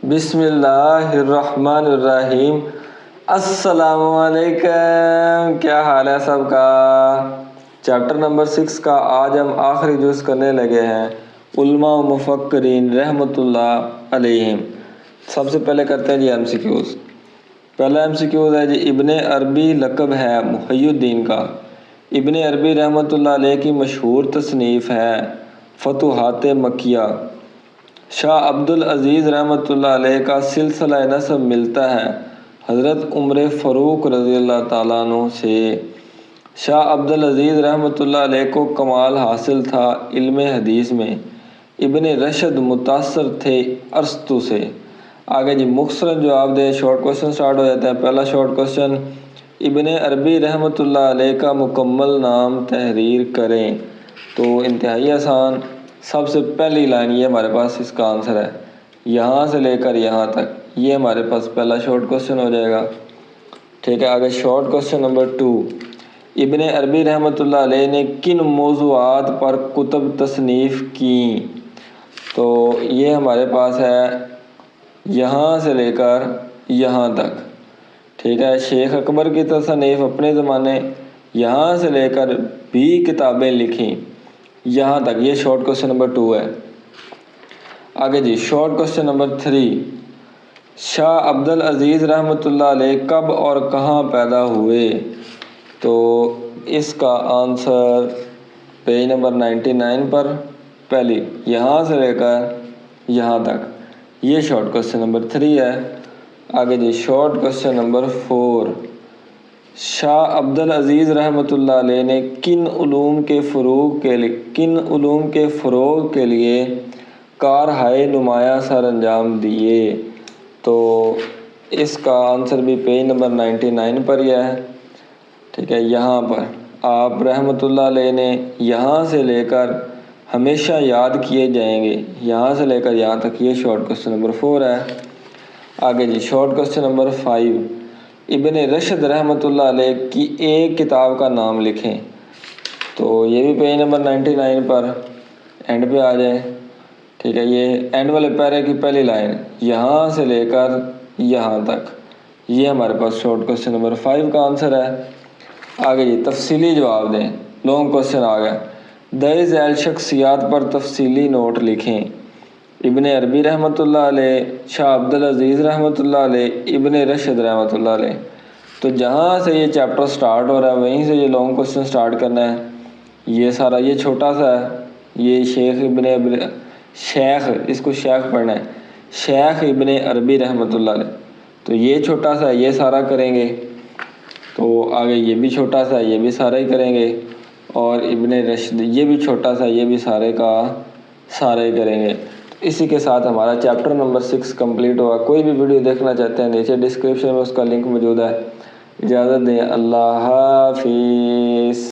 بسم اللہ الرحمن الرحیم۔ السلام علیکم، کیا حال ہے سب کا؟ چیپٹر نمبر 6 کا آج ہم آخری جز کرنے لگے ہیں، علماء و مفکرین رحمۃ اللہ علیہم۔ سب سے پہلے کرتے ہیں جی ایم سی کیوز۔ پہلا ایم سی کیوز ہے جی، ابن عربی لقب ہے محی الدین کا۔ ابن عربی رحمۃ اللہ علیہ کی مشہور تصنیف ہے فتوحات مکیہ۔ شاہ عبد العزیز رحمۃ اللہ علیہ کا سلسلہ نسب ملتا ہے حضرت عمر فاروق رضی اللہ تعالیٰ عنہ سے۔ شاہ عبد العزیز رحمۃ اللہ علیہ کو کمال حاصل تھا علم حدیث میں۔ ابن رشد متاثر تھے ارسطو سے۔ آگے جی مختصراً جواب دیں، شارٹ کوشچن سٹارٹ ہو جاتا ہے۔ پہلا شارٹ کوشچن، ابن عربی رحمۃ اللہ علیہ کا مکمل نام تحریر کریں۔ تو انتہائی آسان، سب سے پہلی لائن یہ ہمارے پاس اس کا آنسر ہے، یہاں سے لے کر یہاں تک، یہ ہمارے پاس پہلا شارٹ کوشچن ہو جائے گا۔ ٹھیک ہے، آگے شارٹ کوشچن نمبر 2، ابن عربی رحمۃ اللہ علیہ نے کن موضوعات پر کتب تصنیف کیں؟ تو یہ ہمارے پاس ہے یہاں سے لے کر یہاں تک۔ ٹھیک ہے، شیخ اکبر کی تصنیف اپنے زمانے، یہاں سے لے کر بھی کتابیں لکھیں یہاں تک، یہ شارٹ کوشچن نمبر 2 ہے۔ آگے جی شارٹ کوشچن نمبر 3، شاہ عبد العزیز رحمۃ اللہ علیہ کب اور کہاں پیدا ہوئے؟ تو اس کا آنسر پیج نمبر 99 پر، پہلی یہاں سے لے کر یہاں تک، یہ شارٹ کوشچن نمبر 3 ہے۔ آگے جی شارٹ کوشچن نمبر 4، شاہ عبد العزیز رحمۃ اللہ علیہ نے کن علوم کے فروغ کے لیے کارہائے نمایاں سر انجام دیے؟ تو اس کا آنسر بھی پیج نمبر 99 پر ہی ہے۔ ٹھیک ہے، یہاں پر آپ رحمۃ اللہ علیہ نے یہاں سے لے کر ہمیشہ یاد کیے جائیں گے، یہاں سے لے کر یہاں تک، یہ شارٹ کوشچن نمبر 4 ہے۔ آگے جی شارٹ کوشچن نمبر 5، ابن رشد رحمۃ اللہ علیہ کی ایک کتاب کا نام لکھیں۔ تو یہ بھی پیج نمبر 99 پر، اینڈ پہ آ جائیں۔ ٹھیک ہے، یہ اینڈ والے پیرے کی پہلی لائن، یہاں سے لے کر یہاں تک، یہ ہمارے پاس شارٹ کوشچن نمبر 5 کا آنسر ہے۔ آگے جی تفصیلی جواب دیں، لانگ کوشچن آ گیا، درج ذیل شخصیات پر تفصیلی نوٹ لکھیں۔ ابن عربی رحمۃ اللہ علیہ، شاہ عبد العزیز رحمۃ اللہ علیہ، ابن رشد رحمۃ اللہ علیہ۔ تو جہاں سے یہ چیپٹر سٹارٹ ہو رہا ہے وہیں سے یہ لانگ کوشچن سٹارٹ کرنا ہے۔ یہ سارا یہ چھوٹا سا ہے، یہ شیخ اس کو شیخ پڑھنا ہے، شیخ ابن عربی رحمۃ اللہ علیہ، تو یہ چھوٹا سا ہے، یہ سارا کریں گے۔ تو آگے یہ بھی چھوٹا سا ہے، یہ بھی سارا ہی کریں گے، اور ابن رشد یہ بھی چھوٹا سا ہے، یہ بھی سارے کا سارا ہی کریں گے۔ اسی کے ساتھ ہمارا چیپٹر نمبر 6 کمپلیٹ ہوا۔ کوئی بھی ویڈیو دیکھنا چاہتے ہیں نیچے ڈسکرپشن میں اس کا لنک موجود ہے۔ اجازت دیں، اللہ حافظ۔